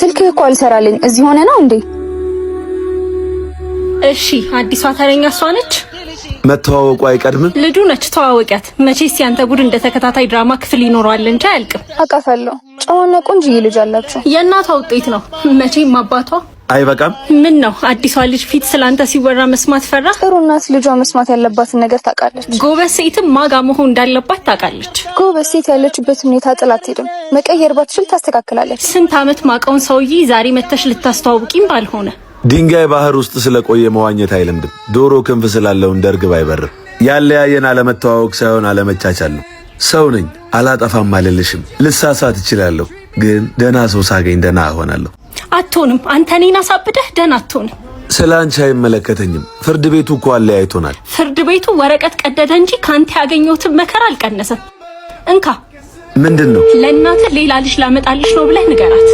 ስልክ እኮ አልሰራልኝ እዚህ ሆነ ነው እንዴ? እሺ አዲሷ ተረኛ እሷ ነች። መተዋወቁ አይቀድምም? ልጁ ነች ተዋወቂያት። መቼስ ያንተ ጉድ እንደ ተከታታይ ድራማ ክፍል ይኖረዋል እንጂ አያልቅም። አውቃታለሁ። ጨዋና ቆንጆዬ ልጅ አላችሁ። የእናቷ ውጤት ነው መቼም አባቷ አይበቃም? ምን ነው አዲሷ ልጅ ፊት ስላንተ ሲወራ መስማት ፈራ? ጥሩ እናት ልጇ መስማት ያለባትን ነገር ታውቃለች። ጎበዝ ሴትም ማጋ መሆን እንዳለባት ታውቃለች። ጎበዝ ሴት ያለችበት ሁኔታ ጥላት አትሄድም። መቀየር ባትችል ታስተካክላለች። ስንት አመት ማቀውን ሰውዬ ዛሬ መተሽ ልታስተዋውቂም ባልሆነ። ድንጋይ ባህር ውስጥ ስለቆየ መዋኘት አይለምድም። ዶሮ ክንፍ ስላለው እንደ እርግብ አይበርም። ያለያየን አለመተዋወቅ ሳይሆን አለመቻቻል ነው። ሰው ነኝ፣ አላጠፋም አልልሽም። ልሳሳት እችላለሁ፣ ግን ደህና ሰው ሳገኝ ደህና እሆናለሁ። አትሆንም። አንተ እኔን አሳብደህ ደህና አትሆንም። ስላንቺ አይመለከተኝም። ፍርድ ቤቱ እኮ አለያይቶናል። ፍርድ ቤቱ ወረቀት ቀደደ እንጂ ካንተ ያገኘሁትን መከራ አልቀነሰም። እንካ። ምንድን ነው? ለእናትህ ሌላ ልጅ ላመጣልሽ ነው ብለህ ንገራት።